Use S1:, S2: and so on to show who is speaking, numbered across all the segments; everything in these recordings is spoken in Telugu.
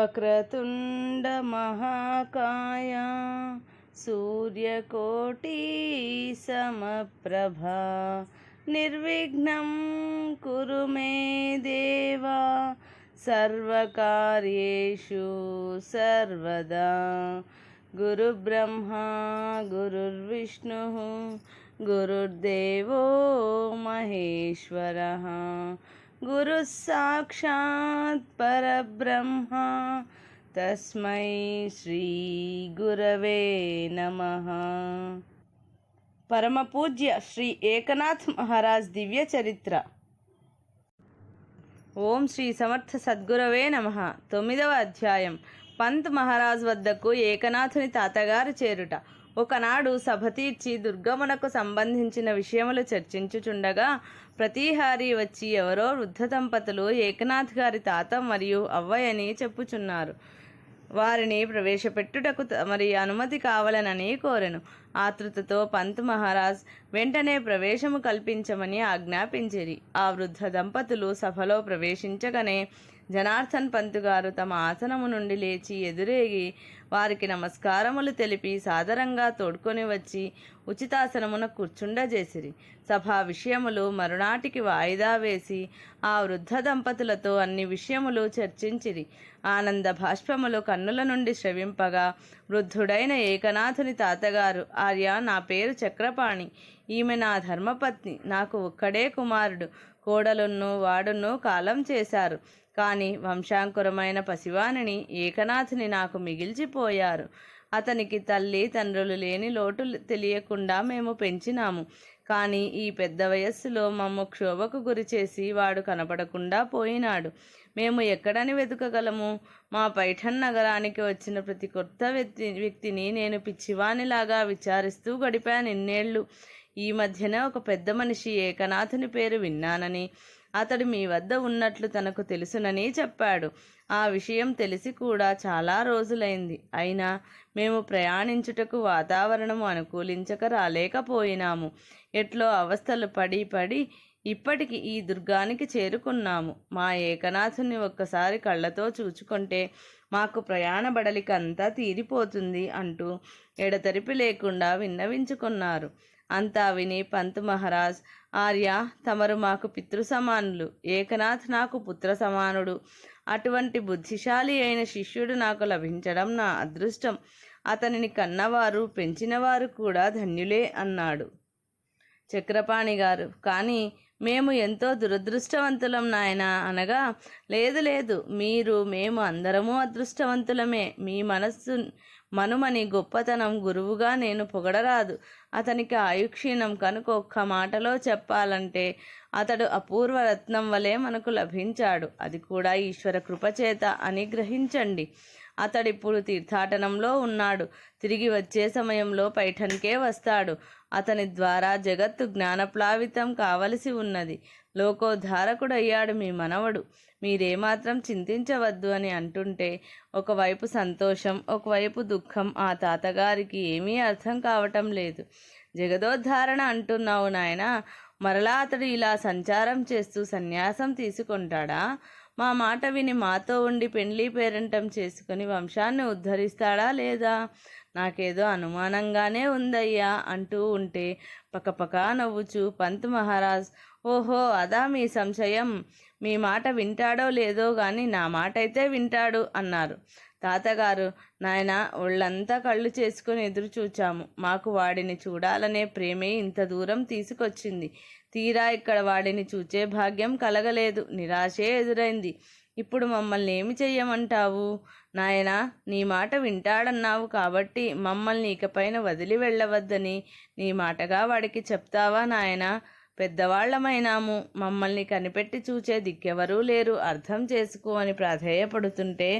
S1: వక్రతుండ మహాకాయ సూర్యకోటి సమప్రభా నిర్విఘ్నం కురు మే దేవా సర్వకార్యేషు సర్వదా. గురుబ్రహ్మా గురుర్విష్ణుః గురుర్దేవో మహేశ్వరః గురుః సాక్షాత్ పరబ్రహ్మ తస్మై శ్రీ గురవే నమః. పరమ పూజ్య శ్రీ ఏకనాథ్ మహారాజ్ దివ్య చరిత్ర. ఓం శ్రీ సమర్థ సద్గురవే నమః. 9వ అధ్యాయం. పంత్ మహారాజ్ వద్దకు ఏకనాథుని తాతగారు చేరుట. ఒకనాడు సభ తీర్చి దుర్గమునకు సంబంధించిన విషయములు చర్చించుచుండగా ప్రతిహారి వచ్చి ఎవరో వృద్ధ దంపతులు ఏకనాథ్ గారి తాత మరియు అవ్వయని చెప్పుచున్నారు. వారిని ప్రవేశపెట్టుటకు మరి అనుమతి కావాలనని కోరెను. ఆతృతతో పంత్ మహారాజ్ వెంటనే ప్రవేశము కల్పించమని ఆజ్ఞాపించిరి. ఆ వృద్ధ దంపతులు సభలో ప్రవేశించగానే జనార్దన్ పంత్ గారు తమ ఆసనము నుండి లేచి ఎదురేగి వారికి నమస్కారములు తెలిపి సాదరంగా తోడ్కొని వచ్చి ఉచితాసనమున కూర్చుండజేసిరి. సభా విషయములు మరునాటికి వాయిదా వేసి ఆ వృద్ధ దంపతులతో అన్ని విషయములు చర్చించిరి. ఆనంద భాష్పములు కన్నుల నుండి శ్రవింపగా వృద్ధుడైన ఏకనాథుని తాతగారు, ఆర్య, నా పేరు చక్రపాణి. ఈమె నా ధర్మపత్ని. నాకు ఒక్కడే కుమారుడు. కోడలున్ను వాడును కాలం చేశారు. కానీ వంశాంకురమైన పసివానిని ఏకనాథుని నాకు మిగిల్చిపోయారు. అతనికి తల్లి తండ్రులు లేని లోటు తెలియకుండా మేము పెంచినాము. కానీ ఈ పెద్ద వయస్సులో మమ్ము క్షోభకు గురిచేసి వాడు కనపడకుండా పోయినాడు. మేము ఎక్కడని వెతుకగలము? మా పైఠన్ నగరానికి వచ్చిన ప్రతి కొత్త వ్యక్తిని నేను పిచ్చివానిలాగా విచారిస్తూ గడిపాను ఇన్నేళ్ళు. ఈ మధ్యన ఒక పెద్ద మనిషి ఏకనాథుని పేరు విన్నానని, అతడు మీ వద్ద ఉన్నట్లు తనకు తెలుసునని చెప్పాడు. ఆ విషయం తెలిసి కూడా చాలా రోజులైంది. అయినా మేము ప్రయాణించుటకు వాతావరణం అనుకూలించక రాలేకపోయినాము. ఎట్లో అవస్థలు పడి ఇప్పటికి ఈ దుర్గానికి చేరుకున్నాము. మా ఏకనాథుని ఒక్కసారి కళ్ళతో చూచుకుంటే మాకు ప్రయాణ బడలిక అంతా తీరిపోతుంది అంటూ ఎడతెరిపి లేకుండా విన్నవించుకున్నారు. అంతా విని పంత్ మహారాజ్, ఆర్య, తమరు మాకు పితృ సమానులు. ఏకనాథ్ నాకు పుత్ర సమానుడు. అటువంటి బుద్ధిశాలి అయిన శిష్యుడు నాకు లభించడం నా అదృష్టం. అతనిని కన్నవారు పెంచినవారు కూడా ధన్యులే అన్నాడు. చక్రపాణి గారు, కానీ మేము ఎంతో దురదృష్టవంతులం నాయనా అనగా, లేదు మేము అందరము అదృష్టవంతులమే. మీ మనస్సు మనుమని గొప్పతనం గురువుగా నేను పొగడరాదు. అతనికి ఆయుక్షీణం కనుక ఒక్క మాటలో చెప్పాలంటే అతడు అపూర్వ రత్నం వలె మనకు లభించాడు. అది కూడా ఈశ్వర కృపచేత అని గ్రహించండి. అతడిప్పుడు తీర్థాటనంలో ఉన్నాడు. తిరిగి వచ్చే సమయంలో పైఠన్కే వస్తాడు. అతని ద్వారా జగత్తు జ్ఞానప్లావితం కావలసి ఉన్నది. లోకోద్ధారకుడయ్యాడు మీ మనవడు. మీరేమాత్రం చింతించవద్దు అని అంటుంటే ఒకవైపు సంతోషం, ఒకవైపు దుఃఖం ఆ తాతగారికి ఏమీ అర్థం కావటం లేదు. జగదోద్ధారణ అంటున్నావు నాయనా, మరలా అతడు ఇలా సంచారం చేస్తూ సన్యాసం తీసుకుంటాడా? మా మాట విని మాతో ఉండి పెండ్లి పేరంటం చేసుకుని వంశాన్ని ఉద్ధరిస్తాడా లేదా? నాకేదో అనుమానంగానే ఉందయ్యా అంటూ ఉంటే పకపకా నవ్వుచూ పంత్ మహారాజ్, ఓహో అదా మీ సంశయం? మీ మాట వింటాడో లేదో గాని నా మాట అయితే వింటాడు అన్నారు. తాతగారు, నాయన, ఒళ్ళంతా కళ్ళు చేసుకుని ఎదురు చూచాము. మాకు వాడిని చూడాలనే ప్రేమే ఇంత దూరం తీసుకొచ్చింది. తీరా ఇక్కడ వాడిని చూచే భాగ్యం కలగలేదు. నిరాశే ఎదురైంది. ఇప్పుడు మమ్మల్ని ఏమి చెయ్యమంటావు? నాయనా, నీ మాట వింటాడన్నావు కాబట్టి మమ్మల్ని ఇకపైన వదిలి వెళ్ళవద్దని నీ మాటగా వాడికి చెప్తావా నాయనా? పెద్దవాళ్లమైనాము. మమ్మల్ని కనిపెట్టి చూచే దిక్కెవరూ లేరు. అర్థం చేసుకో అని ప్రాధేయపడుతుంటే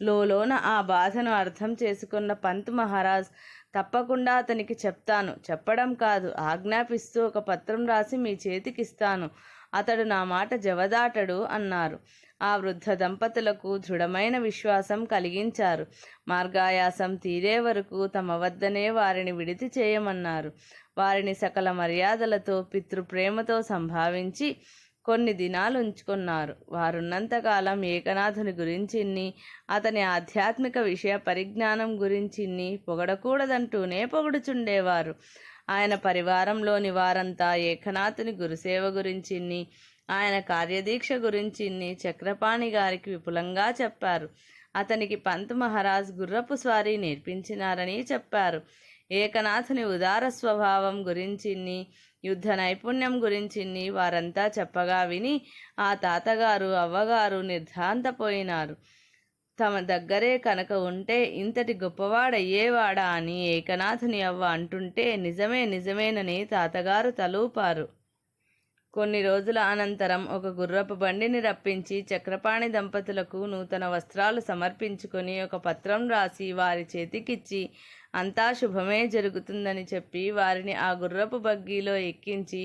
S1: లోలోన ఆ బాధను అర్థం చేసుకున్న పంత్ మహారాజ్, తప్పకుండా అతనికి చెప్తాను. చెప్పడం కాదు, ఆజ్ఞాపిస్తూ ఒక పత్రం రాసి మీ చేతికిస్తాను. అతడు నా మాట జవదాటడు అన్నారు. ఆ వృద్ధ దంపతులకు దృఢమైన విశ్వాసం కలిగించారు. మార్గాయాసం తీరే వరకు తమ వద్దనే వారిని విడిది చేయమన్నారు. వారిని సకల మర్యాదలతో పితృప్రేమతో సంభావించి కొన్ని దినాలు ఉంచుకున్నారు. వారున్నంతకాలం ఏకనాథుని గురించిన్ని, అతని ఆధ్యాత్మిక విషయ పరిజ్ఞానం గురించిన్ని పొగడకూడదంటూనే పొగుడుచుండేవారు. ఆయన పరివారంలోని వారంతా ఏకనాథుని గురుసేవ గురించిన్ని, ఆయన కార్యదీక్ష గురించిన్ని చక్రపాణి గారికి విపులంగా చెప్పారు. అతనికి పంత్ మహారాజ్ గుర్రపు స్వారీ నేర్పించినారని చెప్పారు. ఏకనాథుని ఉదార స్వభావం గురించిన్ని, యుద్ధ నైపుణ్యం గురించిన్ని వారంతా చెప్పగా విని ఆ తాతగారు అవ్వగారు నిర్ధాంతపోయినారు. తమ దగ్గరే కనుక ఉంటే ఇంతటి గొప్పవాడయ్యేవాడా అని ఏకనాథుని అవ్వ అంటుంటే నిజమేనని తాతగారు తలూపారు. కొన్ని రోజుల అనంతరం ఒక గుర్రపు బండిని రప్పించి చక్రపాణి దంపతులకు నూతన వస్త్రాలు సమర్పించుకొని ఒక పత్రం రాసి వారి చేతికిచ్చి అంతా శుభమే జరుగుతుందని చెప్పి వారిని ఆ గుర్రపు బగ్గీలో ఎక్కించి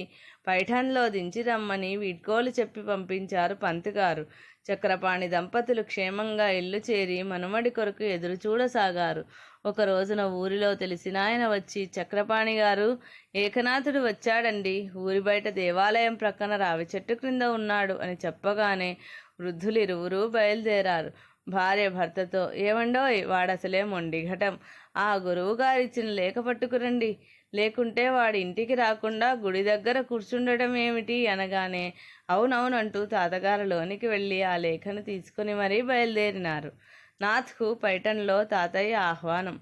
S1: పైఠన్లో దించి రమ్మని వీడ్కోలు చెప్పి పంపించారు పంతుగారు. చక్రపాణి దంపతులు క్షేమంగా ఇల్లు చేరి మనుమడి కొరకు ఎదురు చూడసాగారు. ఒక రోజున ఊరిలో తెలిసినాయన వచ్చి, చక్రపాణి గారు, ఏకనాథుడు వచ్చాడండి, ఊరి బయట దేవాలయం ప్రక్కన రావి చెట్టు క్రింద ఉన్నాడు అని చెప్పగానే వృద్ధులు ఇరువురు బయలుదేరారు. భార్య భర్తతో, ఏమండోయ్, వాడసలే మొండిఘటం, ఆ గురువు గారిచ్చిన లేఖ పట్టుకురండి, లేకుంటే వాడి ఇంటికి రాకుండా గుడి దగ్గర కూర్చుండడం ఏమిటి అనగానే అవునవునంటూ తాతగారు లోనికి వెళ్ళి ఆ లేఖను తీసుకుని మరీ బయలుదేరినారు. నాథ్కు పైఠన్లో తాతయ్య ఆహ్వానం.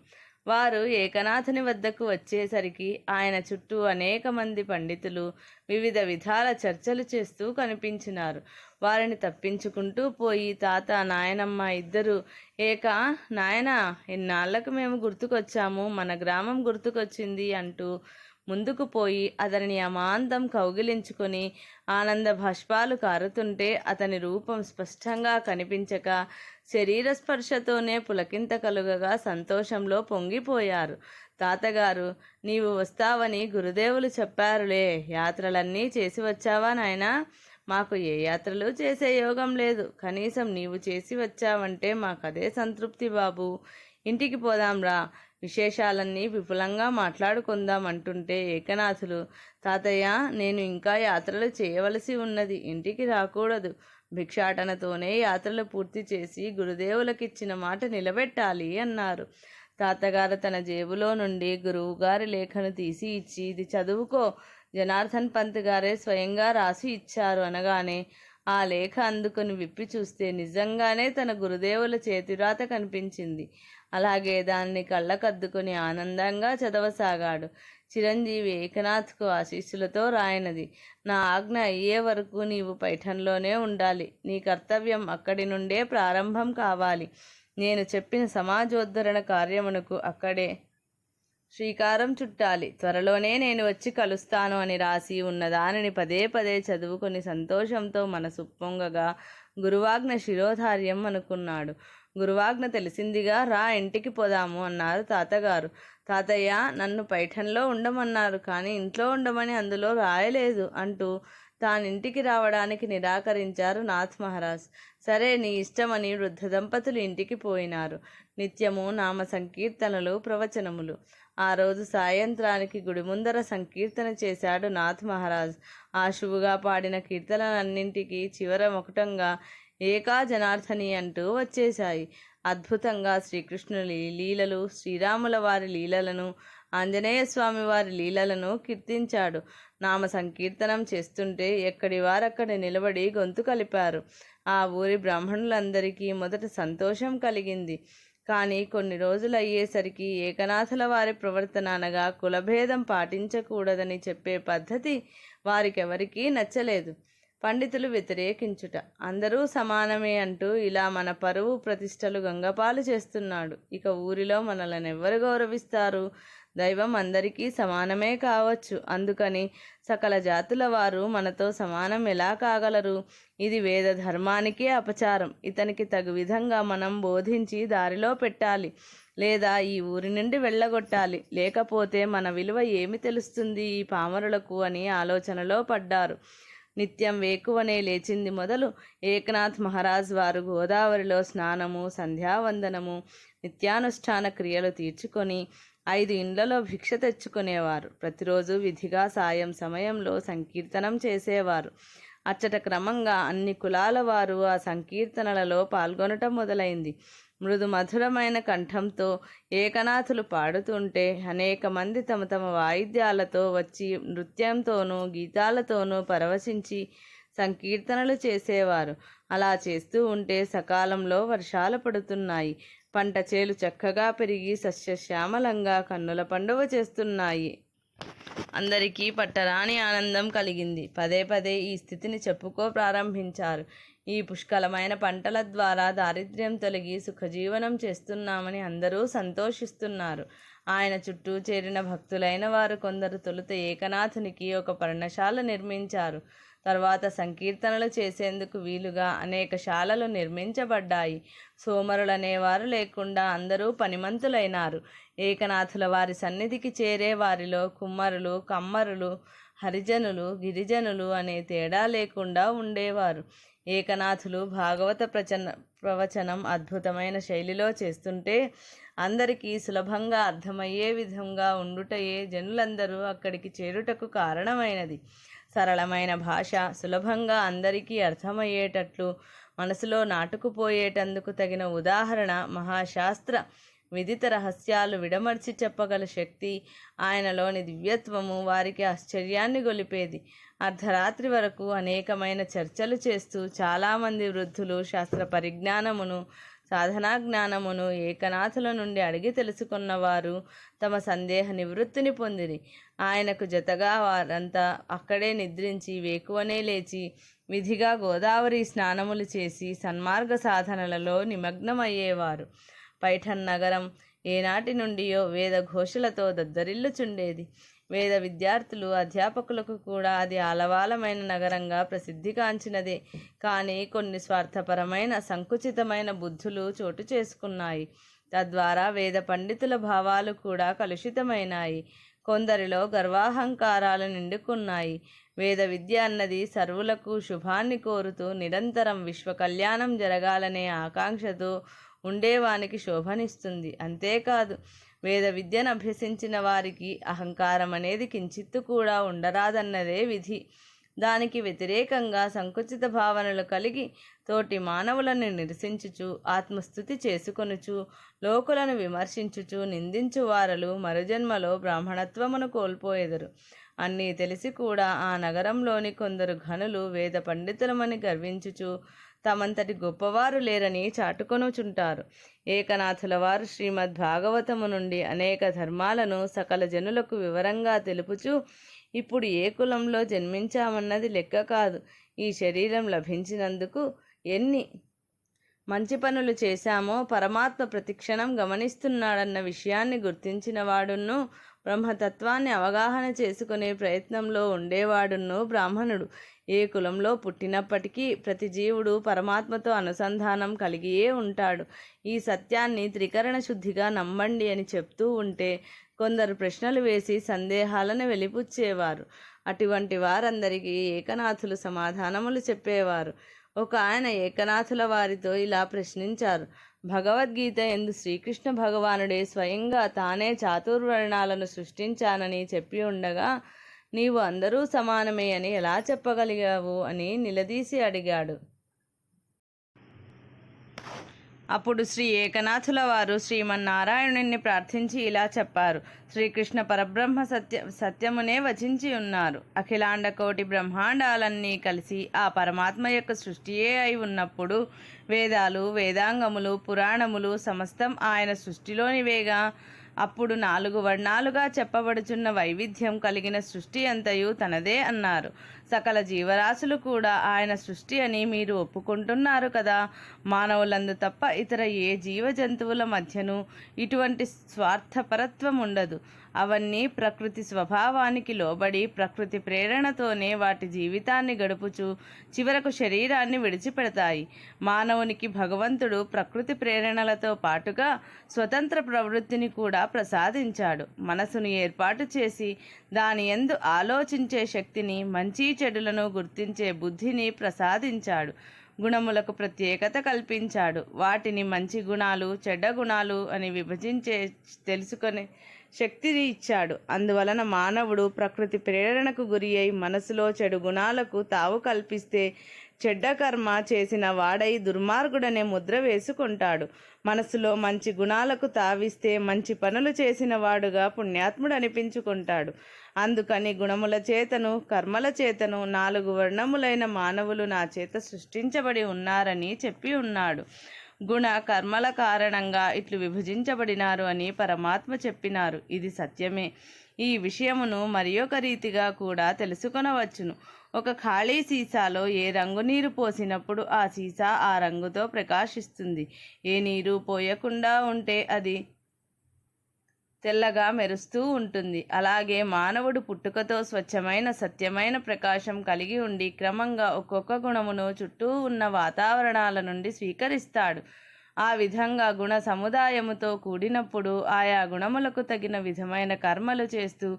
S1: వారు ఏకనాథుని వద్దకు వచ్చేసరికి ఆయన చుట్టూ అనేక మంది పండితులు వివిధ విధాల చర్చలు చేస్తూ కనిపించినారు. వారిని తప్పించుకుంటూ పోయి తాత నాయనమ్మ ఇద్దరు నాయనా, ఎన్నాళ్లకు మేము గుర్తుకొచ్చాము, మన గ్రామం గుర్తుకొచ్చింది అంటూ ముందుకు పోయి అతనిని అమాంతం కౌగిలించుకొని ఆనంద భాష్పాలు కారుతుంటే అతని రూపం స్పష్టంగా కనిపించక శరీర స్పర్శతోనే పులకింత కలుగగా సంతోషంలో పొంగిపోయారు. తాతగారు, నీవు వస్తావని గురుదేవులు చెప్పారులే, యాత్రలన్నీ చేసి వచ్చావా నాయనా? మాకు ఏ యాత్రలు చేసే యోగం లేదు, కనీసం నీవు చేసి వచ్చావంటే మాకదే సంతృప్తి బాబు. ఇంటికి పోదాంరా, విశేషాలన్నీ విపులంగా మాట్లాడుకుందాం అంటుంటే ఏకనాథులు, తాతయ్య, నేను ఇంకా యాత్రలు చేయవలసి ఉన్నది, ఇంటికి రాకూడదు. భిక్షాటనతోనే యాత్రలు పూర్తి చేసి గురుదేవులకిచ్చిన మాట నిలబెట్టాలి అన్నారు. తాతగారు తన జేబులో నుండి గురువుగారి లేఖను తీసి ఇచ్చి, ఇది చదువుకో, జనార్దన్ పంత్ గారే స్వయంగా రాసి ఇచ్చారు అనగానే ఆ లేఖ అందుకుని విప్పి చూస్తే నిజంగానే తన గురుదేవుల చేతిరాత కనిపించింది. అలాగే దాన్ని కళ్ళకద్దుకొని ఆనందంగా చదవసాగాడు. చిరంజీవి ఏకనాథ్కు ఆశీస్సులతో రాయనది, నా ఆజ్ఞ అయ్యే వరకు నీవు పైఠన్లోనే ఉండాలి. నీ కర్తవ్యం అక్కడి నుండే ప్రారంభం కావాలి. నేను చెప్పిన సమాజోద్ధరణ కార్యమునకు అక్కడే శ్రీకారం చుట్టాలి. త్వరలోనే నేను వచ్చి కలుస్తాను అని రాసి ఉన్న దానిని పదే పదే చదువుకొని సంతోషంతో మనసు పొంగగా గురువాజ్ఞ శిరోధార్యం అనుకున్నాడు. గురువాజ్ఞ తెలిసిందిగా, రా ఇంటికి పోదాము అన్నారు తాతగారు. తాతయ్య, నన్ను పైఠన్లో ఉండమన్నారు, కానీ ఇంట్లో ఉండమని అందులో రాయలేదు అంటూ తానింటికి రావడానికి నిరాకరించారు నాథ్ మహారాజ్. సరే, నీ ఇష్టమని వృద్ధ దంపతులు ఇంటికి పోయినారు. నిత్యము నామ సంకీర్తనలు, ప్రవచనములు. ఆ రోజు సాయంత్రానికి గుడి ముందర సంకీర్తన చేశాడు నాథ్ మహారాజ్. ఆశువుగా పాడిన కీర్తనలన్నింటికీ చివర మొకటంగా ఏకా జనార్దని అంటూ వచ్చేశాయి. అద్భుతంగా శ్రీకృష్ణుని లీలలు, శ్రీరాముల వారి లీలలను, ఆంజనేయ స్వామి వారి లీలలను కీర్తించాడు. నామ సంకీర్తనం చేస్తుంటే ఎక్కడి వారక్కడ నిలబడి గొంతు కలిపారు. ఆ ఊరి బ్రాహ్మణులందరికీ మొదట సంతోషం కలిగింది. కానీ కొన్ని రోజులు అయ్యేసరికి ఏకనాథుల వారి ప్రవర్తన అనగా కులభేదం పాటించకూడదని చెప్పే పద్ధతి వారికెవరికీ నచ్చలేదు. పండితులు వ్యతిరేకించుట, అందరూ సమానమే అంటూ ఇలా మన పరువు ప్రతిష్టలు గంగపాలు చేస్తున్నాడు. ఇక ఊరిలో మనల్ని ఎవరు గౌరవిస్తారు? దైవం అందరికీ సమానమే కావచ్చు, అందుకని సకల జాతుల వారు మనతో సమానం ఎలా కాగలరు? ఇది వేద ధర్మానికే అపచారం. ఇతనికి తగు విధంగా మనం బోధించి దారిలో పెట్టాలి, లేదా ఈ ఊరి నుండి వెళ్ళగొట్టాలి. లేకపోతే మన విలువ ఏమి తెలుస్తుంది ఈ పామరులకు అని ఆలోచనలో పడ్డారు. నిత్యం వేకువనే లేచింది మొదలు ఏకనాథ్ మహారాజ్ వారు గోదావరిలో స్నానము, సంధ్యావందనము, నిత్యానుష్ఠాన క్రియలు తీర్చుకొని 5 ఇండ్లలో భిక్ష తెచ్చుకునేవారు. ప్రతిరోజు విధిగా సాయం సమయంలో సంకీర్తనం చేసేవారు. అచ్చట క్రమంగా అన్ని కులాల వారు ఆ సంకీర్తనలలో పాల్గొనటం మొదలైంది. మృదు మధురమైన కంఠంతో ఏకనాథులు పాడుతుంటే అనేక మంది తమ తమ వాయిద్యాలతో వచ్చి నృత్యంతోనూ గీతాలతోనూ పరవశించి సంకీర్తనలు చేసేవారు. అలా చేస్తూ ఉంటే సకాలంలో వర్షాలు పడుతున్నాయి. పంట చేలు చక్కగా పెరిగి సస్యశ్యామలంగా కన్నుల పండుగ చేస్తున్నాయి. అందరికీ పట్టరాని ఆనందం కలిగింది. పదే పదే ఈ స్థితిని చెప్పుకో ప్రారంభించారు. ఈ పుష్కలమైన పంటల ద్వారా దారిద్ర్యం తొలగి సుఖజీవనం చేస్తున్నామని అందరూ సంతోషిస్తున్నారు. ఆయన చుట్టూ చేరిన భక్తులైన వారు కొందరు తొలుత ఏకనాథునికి ఒక పర్ణశాల నిర్మించారు. తర్వాత సంకీర్తనలు చేసేందుకు వీలుగా అనేక శాలలు నిర్మించబడ్డాయి. సోమరులనేవారు లేకుండా అందరూ పనిమంతులైనారు. ఏకనాథుల వారి సన్నిధికి చేరే వారిలో కుమ్మరులు, కమ్మరులు, హరిజనులు, గిరిజనులు అనే తేడా లేకుండా ఉండేవారు. ఏకనాథులు భాగవత ప్రవచనం అద్భుతమైన శైలిలో చేస్తుంటే అందరికీ సులభంగా అర్థమయ్యే విధంగా ఉండుటయే జనులందరూ అక్కడికి చేరుటకు కారణమైనది. సరళమైన భాష సులభంగా అందరికీ అర్థమయ్యేటట్లు మనసులో నాటుకుపోయేటందుకు తగిన ఉదాహరణ, మహాశాస్త్ర విదిత రహస్యాలు విడమర్చి చెప్పగల శక్తి, ఆయనలోని దివ్యత్వము వారికి ఆశ్చర్యాన్ని గొలిపేది. అర్ధరాత్రి వరకు అనేకమైన చర్చలు చేస్తూ చాలామంది వృద్ధులు శాస్త్ర పరిజ్ఞానమును, సాధనా జ్ఞానమును ఏకనాథుల నుండి అడిగి తెలుసుకున్నవారు తమ సందేహ నివృత్తిని పొందిరి. ఆయనకు జతగా వారంతా అక్కడే నిద్రించి వేకువనే లేచి విధిగా గోదావరి స్నానములు చేసి సన్మార్గ సాధనలలో నిమగ్నమయ్యేవారు. పైఠన్ నగరం ఏనాటి నుండియో వేద ఘోషలతో దద్దరిల్లుచుండేది. వేద విద్యార్థులు, అధ్యాపకులకు కూడా అది ఆలవాలమైన నగరంగా ప్రసిద్ధిగాంచినదే. కానీ కొన్ని స్వార్థపరమైన సంకుచితమైన బుద్ధులు చోటు చేసుకున్నాయి. తద్వారా వేద పండితుల భావాలు కూడా కలుషితమైనాయి. కొందరిలో గర్వాహంకారాలు నిండుకున్నాయి. వేద విద్య అన్నది సర్వులకు శుభాన్ని కోరుతూ నిరంతరం విశ్వ కళ్యాణం జరగాలనే ఆకాంక్షతో ఉండేవానికి శోభనిస్తుంది. అంతేకాదు, వేద విద్యను అభ్యసించిన వారికి అహంకారం అనేది కించిత్తు కూడా ఉండరాదన్నదే విధి. దానికి వ్యతిరేకంగా సంకుచిత భావనలు కలిగి తోటి మానవులను నిరసించుచు, ఆత్మస్థుతి చేసుకొనుచు, లోకులను విమర్శించుచు నిందించు వారలు మరుజన్మలో బ్రాహ్మణత్వమును కోల్పోయెదరు. అన్నీ తెలిసి కూడా ఆ నగరంలోని కొందరు ఘనులు వేద పండితులమని గర్వించుచు తమంతటి గొప్పవారు లేరని చాటుకొనుచుంటారు. ఏకనాథుల వారు శ్రీమద్ భాగవతము నుండి అనేక ధర్మాలను సకల జనులకు వివరంగా తెలుపుచూ, ఇప్పుడు ఏ కులంలో జన్మించామన్నది లెక్క కాదు, ఈ శరీరం లభించినందుకు ఎన్ని మంచి పనులు చేశామో పరమాత్మ ప్రతిక్షణం గమనిస్తున్నాడన్న విషయాన్ని గుర్తించిన వాడును, బ్రహ్మతత్వాన్ని అవగాహన చేసుకునే ప్రయత్నంలో ఉండేవాడును బ్రాహ్మణుడు. ఏ కులంలో పుట్టినప్పటికీ ప్రతి జీవుడు పరమాత్మతో అనుసంధానం కలిగియే ఉంటాడు. ఈ సత్యాన్ని త్రికరణ శుద్ధిగా నమ్మండి అని చెప్తూ ఉంటే కొందరు ప్రశ్నలు వేసి సందేహాలను వెలిపుచ్చేవారు. అటువంటి వారందరికీ ఏకనాథులు సమాధానములు చెప్పేవారు. ఒక ఆయన ఏకనాథుల వారితో ఇలా ప్రశ్నించారు. భగవద్గీత యందు శ్రీకృష్ణ భగవానుడే స్వయంగా తానే చాతుర్వర్ణాలను సృష్టించానని చెప్పి ఉండగా నీవు అందరూ సమానమే అని ఎలా చెప్పగలిగావు అని నిలదీసి అడిగాడు. అప్పుడు శ్రీ ఏకనాథుల వారు శ్రీమన్నారాయణుని ప్రార్థించి ఇలా చెప్పారు. శ్రీకృష్ణ పరబ్రహ్మ సత్యమునే వచించి ఉన్నారు. అఖిలాండ కోటి బ్రహ్మాండాలన్నీ కలిసి ఆ పరమాత్మ యొక్క సృష్టియే అయి ఉన్నప్పుడు వేదాలు, వేదాంగములు, పురాణములు సమస్తం ఆయన సృష్టిలోనివేగా. అప్పుడు 4 వర్ణాలుగా చెప్పబడుచున్న వైవిధ్యం కలిగిన సృష్టి అంతయు తనదే అన్నారు. సకల జీవరాశులు కూడా ఆయన సృష్టి అని మీరు ఒప్పుకుంటున్నారు కదా. మానవులందు తప్ప ఇతర ఏ జీవ జంతువుల మధ్యను ఇటువంటి స్వార్థపరత్వం ఉండదు. అవన్నీ ప్రకృతి స్వభావానికి లోబడి ప్రకృతి ప్రేరణతోనే వాటి జీవితాన్ని గడుపుచు చివరకు శరీరాన్ని విడిచిపెడతాయి. మానవునికి భగవంతుడు ప్రకృతి ప్రేరణలతో పాటుగా స్వతంత్ర ప్రవృత్తిని కూడా ప్రసాదించాడు. మనసును ఏర్పాటు చేసి దాని యందు ఆలోచించే శక్తిని, మంచి చెడులను గుర్తించే బుద్ధిని ప్రసాదించాడు. గుణములకు ప్రత్యేకత కల్పించాడు. వాటిని మంచి గుణాలు, చెడ్డ గుణాలు అని విభజించే తెలుసుకొని శక్తిని ఇచ్చాడు. అందువలన మానవుడు ప్రకృతి ప్రేరణకు గురి అయి మనసులో చెడు గుణాలకు తావు కల్పిస్తే చెడ్డ కర్మ చేసిన వాడై దుర్మార్గుడనే ముద్ర వేసుకుంటాడు. మనసులో మంచి గుణాలకు తావిస్తే మంచి పనులు చేసిన వాడుగా పుణ్యాత్ముడు అనిపించుకుంటాడు. అందుకని గుణముల చేతను కర్మల చేతను 4 వర్ణములైన మానవులు నా చేత సృష్టించబడి ఉన్నారని చెప్పి ఉన్నాడు. గుణ కర్మల కారణంగా ఇట్లు విభజించబడినారు అని పరమాత్మ చెప్పినారు. ఇది సత్యమే. ఈ విషయమును మరి ఒక రీతిగా కూడా తెలుసుకొనవచ్చును. ఒక ఖాళీ సీసాలో ఏ రంగు నీరు పోసినప్పుడు ఆ సీసా ఆ రంగుతో ప్రకాశిస్తుంది. ఏ నీరు పోయకుండా ఉంటే అది తెల్లగా మెరుస్తూ ఉంటుంది. అలాగే మానవుడు పుట్టుకతో స్వచ్ఛమైన సత్యమైన ప్రకాశం కలిగి ఉండి క్రమంగా ఒక్కొక్క గుణమును చుట్టూ ఉన్న వాతావరణాల నుండి స్వీకరిస్తాడు. ఆ విధంగా గుణ సముదాయముతో కూడినప్పుడు ఆయా గుణములకు తగిన విధమైన కర్మలు చేస్తూ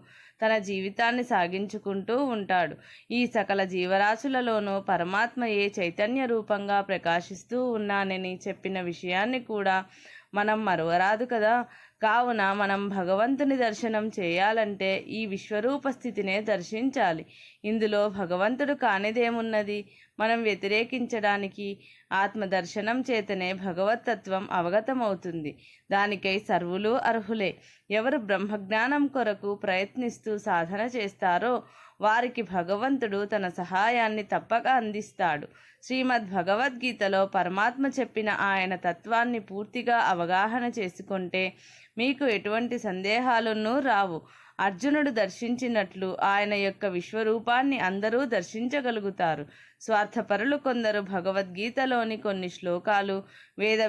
S1: తన జీవితాన్ని సాగించుకుంటూ ఉంటాడు. ఈ సకల జీవరాశులలోనూ పరమాత్మ ఏ చైతన్య రూపంగా ప్రకాశిస్తూ ఉన్నానని చెప్పిన విషయాన్ని కూడా మనం మరువరాదు కదా. కావున మనం భగవంతుని దర్శనం చేయాలంటే ఈ విశ్వరూప స్థితినే దర్శించాలి. ఇందులో భగవంతుడు కానిదేమున్నది? మనం వ్యతిరేకించడానికి ఆత్మదర్శనం చేతనే భగవతత్వం అవగతమవుతుంది. దానికై సర్వులు అర్హులే. ఎవరు బ్రహ్మజ్ఞానం కొరకు ప్రయత్నిస్తూ సాధన చేస్తారో వారికి భగవంతుడు తన సహాయాన్ని తప్పక అందిస్తాడు. శ్రీమద్ భగవద్గీతలో పరమాత్మ చెప్పిన ఆయన తత్వాన్ని పూర్తిగా అవగాహన చేసుకుంటే మీకు ఎటువంటి సందేహాలున్నూ రావు. అర్జునుడు దర్శించినట్లు ఆయన యొక్క విశ్వరూపాన్ని అందరూ దర్శించగలుగుతారు. స్వార్థపరులు కొందరు భగవద్గీతలోని కొన్ని శ్లోకాలు,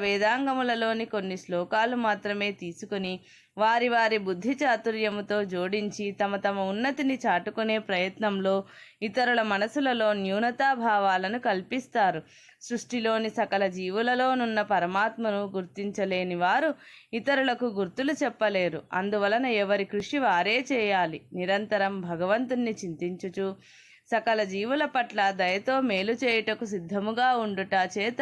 S1: వేదాంగములలోని కొన్ని శ్లోకాలు మాత్రమే తీసుకుని వారి వారి బుద్ధి చాతుర్యముతో జోడించి తమ ఉన్నతిని చాటుకునే ప్రయత్నంలో ఇతరుల మనసులలో న్యూనతాభావాలను కల్పిస్తారు. సృష్టిలోని సకల జీవులలోనున్న పరమాత్మను గుర్తించలేని వారు ఇతరులకు గుర్తులు చెప్పలేరు. అందువలన ఎవరి కృషి వారే చేయాలి. నిరంతరం భగవంతుణ్ణి చింతించుచు సకల జీవుల పట్ల దయతో మేలు చేయుటకు సిద్ధముగా ఉండుట చేత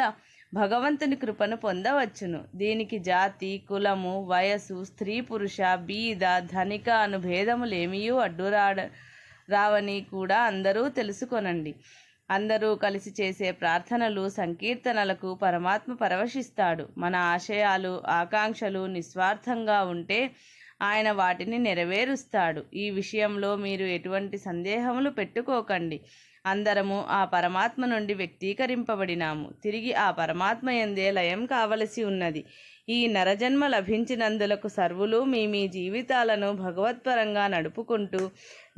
S1: భగవంతుని కృపను పొందవచ్చును. దీనికి జాతి, కులము, వయసు, స్త్రీ పురుష, బీద, ధనిక అను భేదములేమియూ రావని కూడా అందరూ తెలుసుకొనండి. అందరూ కలిసి చేసే ప్రార్థనలు, సంకీర్తనలకు పరమాత్మ పరవశిస్తాడు. మన ఆశయాలు, ఆకాంక్షలు నిస్వార్థంగా ఉంటే ఆయన వాటిని నెరవేరుస్తాడు. ఈ విషయంలో మీరు ఎటువంటి సందేహములు పెట్టుకోకండి. అందరము ఆ పరమాత్మ నుండి వ్యక్తీకరింపబడినాము. తిరిగి ఆ పరమాత్మ యందే లయం కావలసి ఉన్నది. ఈ నరజన్మ లభించినందులకు సర్వులు మీ జీవితాలను భగవత్పరంగా నడుపుకుంటూ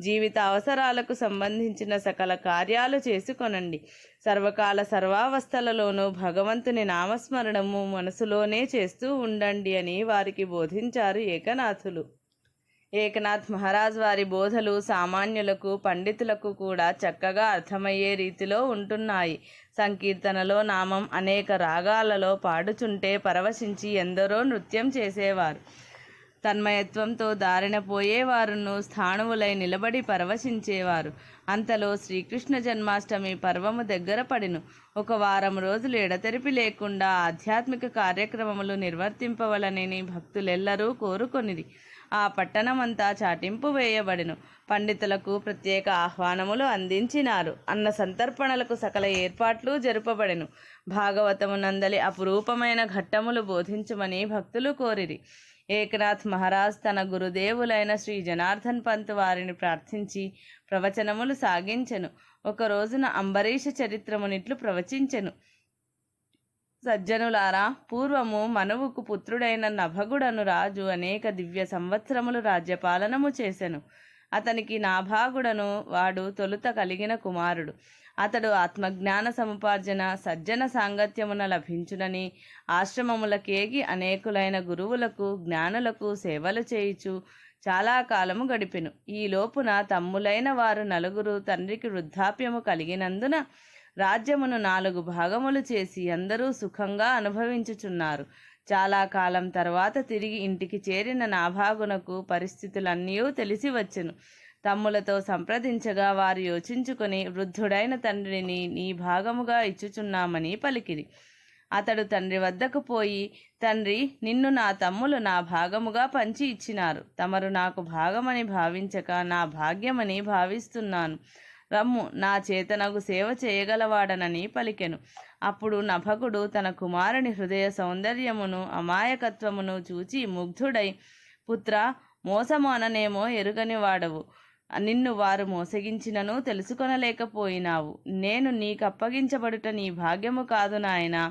S1: జీవిత అవసరాలకు సంబంధించిన సకల కార్యాలు చేసుకొనండి. సర్వకాల సర్వావస్థలలోనూ భగవంతుని నామస్మరణము మనసులోనే చేస్తూ ఉండండి అని వారికి బోధించారు ఏకనాథులు. ఏకనాథ్ మహారాజ్ వారి బోధలు సామాన్యులకు, పండితులకు కూడా చక్కగా అర్థమయ్యే రీతిలో ఉంటున్నాయి. సంకీర్తనలో నామం అనేక రాగాలలో పాడుచుంటే పరవశించి ఎందరో నృత్యం చేసేవారు. తన్మయత్వంతో దారిన పోయేవారును స్థాణువులై నిలబడి పరవశించేవారు. అంతలో శ్రీకృష్ణ జన్మాష్టమి పర్వము దగ్గర పడిను. 1 వారం రోజులు ఎడతెరిపి లేకుండా ఆధ్యాత్మిక కార్యక్రమములు నిర్వర్తింపవలనని భక్తులెల్లరూ కోరుకొనిది. ఆ పట్టణమంతా చాటింపు వేయబడెను. పండితులకు ప్రత్యేక ఆహ్వానములు అందించినారు. అన్న సంతర్పణలకు సకల ఏర్పాట్లు జరుపబడెను. భాగవతమునందలి అపురూపమైన ఘట్టములు బోధించమని భక్తులు కోరిరి. ఏకనాథ్ మహారాజ్ తన గురుదేవులైన శ్రీ జనార్దన్ పంత్ వారిని ప్రార్థించి ప్రవచనములు సాగించెను. ఒక రోజున అంబరీష చరిత్రమునిట్లు ప్రవచించెను. సజ్జనులారా, పూర్వము మనువుకు పుత్రుడైన నభగుడను రాజు అనేక దివ్య సంవత్సరములు రాజ్యపాలనము చేసెను. అతనికి నాభాగుడను వాడు తొలుత కలిగిన కుమారుడు. అతడు ఆత్మజ్ఞాన సముపార్జన సజ్జన సాంగత్యమున లభించునని ఆశ్రమములకేగి అనేకులైన గురువులకు, జ్ఞానులకు సేవలు చేయుచు చాలా కాలము గడిపెను. ఈ లోపున తమ్ములైన వారు 4 తండ్రికి వృద్ధాప్యము కలిగినందున రాజ్యమును 4 భాగములు చేసి అందరూ సుఖంగా అనుభవించుచున్నారు. చాలా కాలం తర్వాత తిరిగి ఇంటికి చేరిన నాభాగునకు పరిస్థితులన్నీ తెలిసి వచ్చెను. తమ్ములతో సంప్రదించగా వారు యోచించుకొని వృద్ధుడైన తండ్రిని నీ భాగముగా ఇచ్చుచున్నామని పలికిరి. అతడు తండ్రి వద్దకు పోయి, తండ్రి, నిన్ను నా తమ్ములు నా భాగముగా పంచి ఇచ్చినారు. తమరు నాకు భాగమని భావించక నా భాగ్యమని భావిస్తున్నాను. రమ్ము, నా చేతనగు సేవ చేయగలవాడనని పలికెను. అప్పుడు నభకుడు తన కుమారుని హృదయ సౌందర్యమును అమాయకత్వమును చూచి ముగ్ధుడై, పుత్ర, మోసము అననేమో ఎరుగని వాడవు. నిన్ను వారు మోసగించినను తెలుసుకొనలేకపోయినావు. నేను నీకప్పగించబడుట నీ భాగ్యము కాదు నాయనా.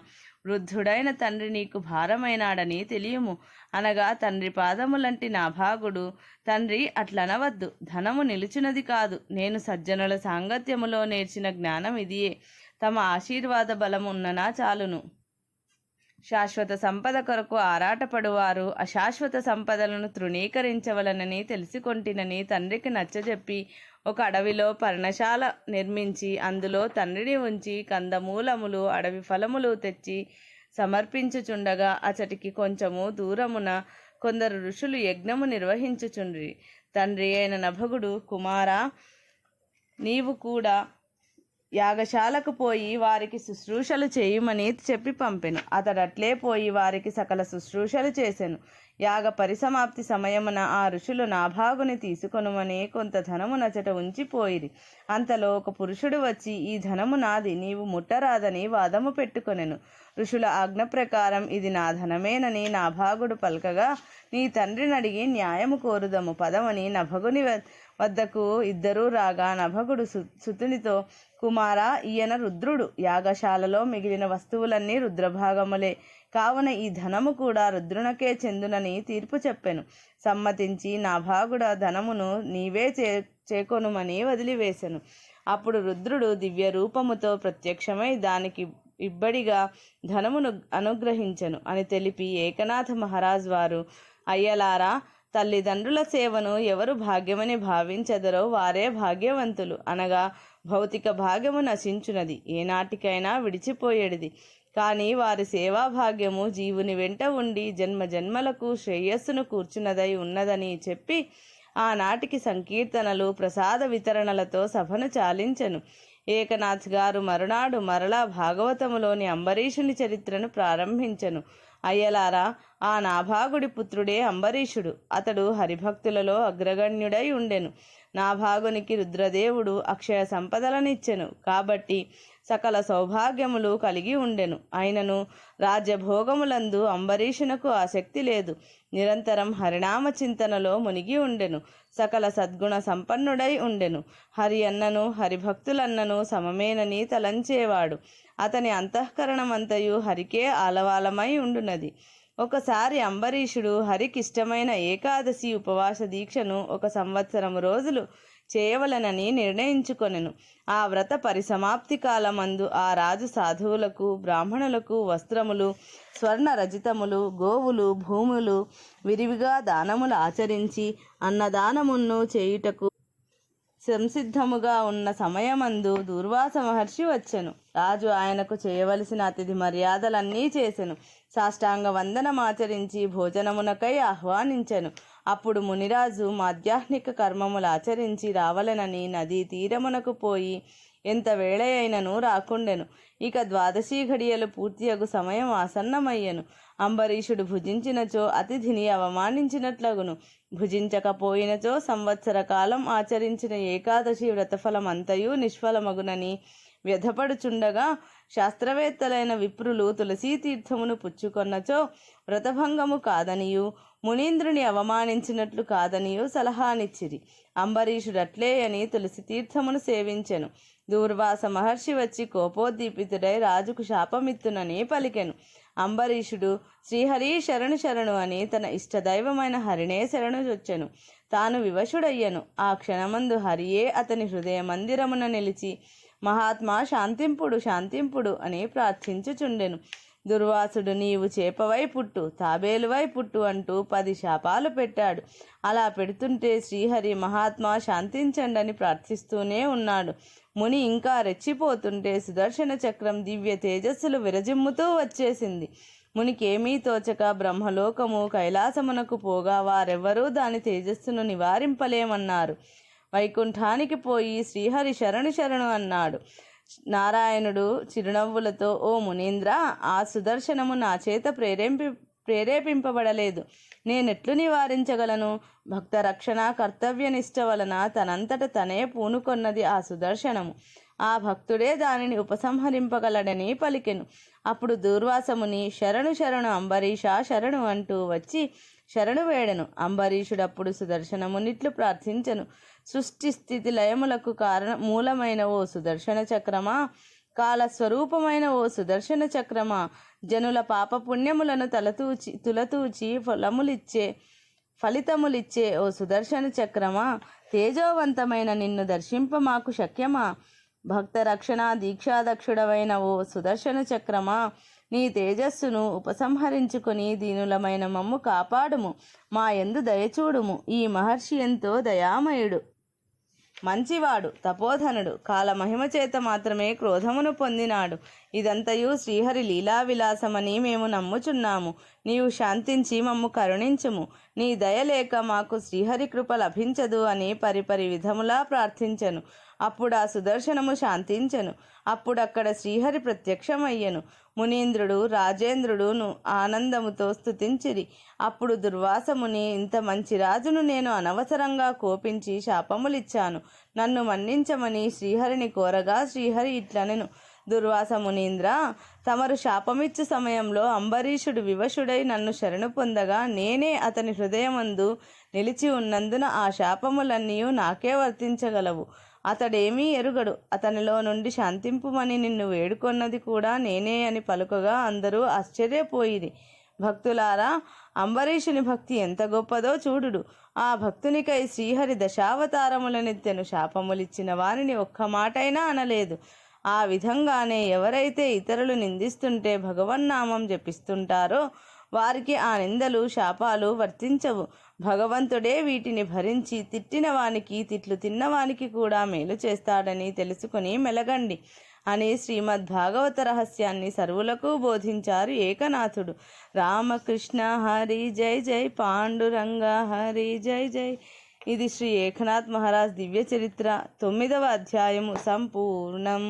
S1: వృద్ధుడైన తండ్రి నీకు భారమైనాడని తెలియము అనగా తండ్రి పాదములంటి నాభాగుడు, తండ్రి, అట్లనవద్దు, ధనము నిలుచున్నది కాదు. నేను సజ్జనుల సాంగత్యములో నేర్చిన జ్ఞానం ఇదియే. తమ ఆశీర్వాద బలమున్ననా చాలును. శాశ్వత సంపద కొరకు ఆరాటపడువారు అశాశ్వత సంపదలను తృణీకరించవలనని తెలిసికొంటినని తండ్రికి నచ్చజెప్పి ఒక అడవిలో పర్ణశాల నిర్మించి అందులో తండ్రిని ఉంచి కందమూలములు, అడవి ఫలములు తెచ్చి సమర్పించుచుండగా అచటికి కొంచెము దూరమున కొందరు ఋషులు యజ్ఞము నిర్వహించుచుండ్రి. తండ్రి అయిన నభగుడు, కుమారా, నీవు కూడా యాగశాలకు పోయి వారికి శుశ్రూషలు చేయుమని చెప్పి పంపెను. అతడట్లే పోయి వారికి సకల శుశ్రూషలు చేసెను. యాగ పరిసమాప్తి సమయమున ఆ ఋషులు నాభాగుని తీసుకొనుమని కొంత ధనము నచట ఉంచిపోయిరి. అంతలో ఒక పురుషుడు వచ్చి, ఈ ధనము నాది, నీవు ముట్టరాదని వాదము పెట్టుకొనెను. ఋషుల ఆజ్ఞ ప్రకారం ఇది నా ధనమేనని నాభాగుడు పలకగా, నీ తండ్రిని అడిగి న్యాయము కోరుదము పదమని నభగుని వద్దకు ఇద్దరూ రాగా, నభగుడు సుతునితో, కుమారా, ఈయన రుద్రుడు. యాగశాలలో మిగిలిన వస్తువులన్నీ రుద్రభాగములే. కావున ఈ ధనము కూడా రుద్రునకే చెందునని తీర్పు చెప్పెను. సమ్మతించి నాభాగుడ ధనమును నీవే చేకొనుమని వదిలివేశెను. అప్పుడు రుద్రుడు దివ్య రూపముతో ప్రత్యక్షమై దానికి ఇబ్బడిగా ధనమును అనుగ్రహించెను అని తెలిపి, ఏకనాథ మహారాజ్ వారు, అయ్యలారా, తల్లిదండ్రుల సేవను ఎవరు భాగ్యమని భావించెదరో వారే భాగ్యవంతులు. అనగా భౌతిక భాగ్యము నశించునది, ఏనాటికైనా విడిచిపోయేది. కానీ వారి సేవా భాగ్యము జీవుని వెంట ఉండి జన్మ జన్మలకు శ్రేయస్సును కూర్చున్నదై ఉన్నదని చెప్పి ఆనాటికి సంకీర్తనలు, ప్రసాద వితరణలతో సభను చాలించెను. ఏకనాథ్ గారు మరునాడు మరలా భాగవతములోని అంబరీషుని చరిత్రను ప్రారంభించెను. అయ్యలారా, ఆ నాభాగుడి పుత్రుడే అంబరీషుడు. అతడు హరిభక్తులలో అగ్రగణ్యుడై ఉండెను. నాభాగునికి రుద్రదేవుడు అక్షయ సంపదలనిచ్చెను కాబట్టి సకల సౌభాగ్యములు కలిగి ఉండెను. అయినను రాజ్యభోగములందు అంబరీషునకు ఆసక్తి లేదు. నిరంతరం హరినామ చింతనలో మునిగి ఉండెను. సకల సద్గుణ సంపన్నుడై ఉండెను. హరి అన్నను హరిభక్తులన్నను సమమేనని తలంచేవాడు. అతని అంతఃకరణమంతయు హరికే ఆలవాలమై ఉండునది. ఒకసారి అంబరీషుడు హరికిష్టమైన ఏకాదశి ఉపవాస దీక్షను 1 సంవత్సరం రోజులు చేయవలనని నిర్ణయించుకొనెను. ఆ వ్రత పరిసమాప్తి కాలమందు ఆ రాజు సాధువులకు, బ్రాహ్మణులకు వస్త్రములు, స్వర్ణ రజితములు, గోవులు, భూములు విరివిగా దానములు ఆచరించి అన్నదానమును చేయుటకు సంసిద్ధముగా ఉన్న సమయమందు దూర్వాస మహర్షి వచ్చెను. రాజు ఆయనకు చేయవలసిన అతిథి మర్యాదలన్నీ చేసెను. సాష్టాంగ వందనమాచరించి భోజనమునకై ఆహ్వానించెను. అప్పుడు మునిరాజు మాధ్యాహ్నిక కర్మములు ఆచరించి రావలెనని నదీ తీరమునకు పోయి ఎంత వేళ అయినను రాకుండెను. ఇక 12 ఘడియలు పూర్తియగు సమయం ఆసన్నమయ్యెను. అంబరీషుడు భుజించినచో అతిథిని అవమానించినట్లగును. భుజించకపోయినచో సంవత్సర కాలం ఆచరించిన ఏకాదశి వ్రతఫలమంతయు నిష్ఫలమగునని వ్యధపడుచుండగా, శాస్త్రవేత్తలైన విప్రులు తులసీ తీర్థమును పుచ్చుకొన్నచో వ్రతభంగము కాదనియు, మునీంద్రుని అవమానించినట్లు కాదనియు సలహానిచ్చిరి. అంబరీషుడట్లే అని తులసి తీర్థమును సేవించెను. దూర్వాస మహర్షి వచ్చి కోపోద్దీపితుడై రాజుకు శాపమిత్తునని పలికెను. అంబరీషుడు శ్రీహరి శరణు శరణు అని తన ఇష్టదైవమైన హరినే శరణు చొచ్చెను. తాను వివశుడయ్యను. ఆ క్షణమందు హరియే అతని హృదయ మందిరమున నిలిచి, మహాత్మా, శాంతింపుడు శాంతింపుడు అని ప్రార్థించుచుండెను. దుర్వాసుడు, నీవు చేపవై పుట్టు, తాబేలువై పుట్టు అంటూ 10 శాపాలు పెట్టాడు. అలా పెడుతుంటే శ్రీహరి, మహాత్మా శాంతించండని ప్రార్థిస్తూనే ఉన్నాడు. ముని ఇంకా రెచ్చిపోతుంటే సుదర్శన చక్రం దివ్య తేజస్సులు విరజిమ్ముతూ వచ్చేసింది. మునికేమీ తోచక బ్రహ్మలోకము కైలాసమునకు పోగా వారెవ్వరూ దాని తేజస్సును నివారింపలేమన్నారు. వైకుంఠానికి పోయి శ్రీహరి శరణు శరణు అన్నాడు. నారాయణుడు చిరునవ్వులతో, ఓ మునీంద్ర, ఆ సుదర్శనము నా చేత ప్రేరేపింపబడలేదు. నేనెట్లు నివారించగలను? భక్త రక్షణ కర్తవ్యనిష్ట వలన తనంతట తనే పూనుకొన్నది ఆ సుదర్శనము. ఆ భక్తుడే దానిని ఉపసంహరింపగలడని పలికెను. అప్పుడు దూర్వాసముని, శరణు శరణు అంబరీష శరణు అంటూ వచ్చి శరణు వేడెను. అంబరీషుడప్పుడు సుదర్శనమునిట్లు ప్రార్థించెను. సృష్టి స్థితి లయములకు మూలమైన ఓ సుదర్శన చక్రమా, కాలస్వరూపమైన ఓ సుదర్శన చక్రమా, జనుల పాపపుణ్యములను తులతూచి ఫలితములిచ్చే ఓ సుదర్శన చక్రమా, తేజోవంతమైన నిన్ను దర్శింప మాకు శక్యమా? భక్త రక్షణ దీక్షాదక్షుడవైన ఓ సుదర్శన చక్రమా, నీ తేజస్సును ఉపసంహరించుకొని దీనులమైన మమ్ము కాపాడుము, మా యందు దయచూడుము. ఈ మహర్షి ఎంతో దయామయుడు, మంచివాడు, తపోధనుడు, కాలమహిమ చేత మాత్రమే క్రోధమును పొందినాడు. ఇదంతయు శ్రీహరి లీలా విలాసమని మేము నమ్ముచున్నాము. నీవు శాంతించి మమ్ము కరుణించుము. నీ దయ లేక మాకు శ్రీహరి కృప లభించదు అని పరిపరి విధములా ప్రార్థించెను. అప్పుడు ఆ సుదర్శనము శాంతించెను. అప్పుడక్కడ శ్రీహరి ప్రత్యక్షమయ్యెను. మునీంద్రుడు రాజేంద్రుడును ఆనందముతో స్తుతించిరి. అప్పుడు దుర్వాసముని, ఇంత మంచి రాజును నేను అనవసరంగా కోపించి శాపములిచ్చాను, నన్ను మన్నించమని శ్రీహరిని కోరగా శ్రీహరి ఇట్లనెను, దుర్వాస మునీంద్ర, తమరు శాపమిచ్చు సమయంలో అంబరీషుడు వివశుడై నన్ను శరణు పొందగా నేనే అతని హృదయమందు నిలిచి ఉన్నందున ఆ శాపములన్నీ నాకే వర్తించగలవు. అతడేమీ ఎరుగడు. అతనిలో నుండి శాంతింపుమని నిన్ను వేడుకొన్నది కూడా నేనే అని పలుకగా అందరూ ఆశ్చర్యపోయిరి. భక్తులారా, అంబరీషుని భక్తి ఎంత గొప్పదో చూడుడు. ఆ భక్తునికై శ్రీహరి దశావతారములనెత్తెను. శాపములిచ్చిన వారిని ఒక్క మాటైనా అనలేదు. ఆ విధంగానే ఎవరైతే ఇతరులు నిందిస్తుంటే భగవన్నామం జపిస్తుంటారో వారికి ఆ నిందలు శాపాలు వర్తించవు. భగవంతుడే వీటిని భరించి తిట్టిన వానికి తిట్లు తిన్నవానికి కూడా మేలు చేస్తాడని తెలుసుకుని మెలగండి అని శ్రీమద్భాగవత రహస్యాన్ని సర్వులకు బోధించారు ఏకనాథుడు. రామకృష్ణ హరి జై జై, పాండురంగ హరి జై జై. ఇది శ్రీ ఏకనాథ్ మహారాజ్ దివ్య చరిత్ర 9వ అధ్యాయము సంపూర్ణం.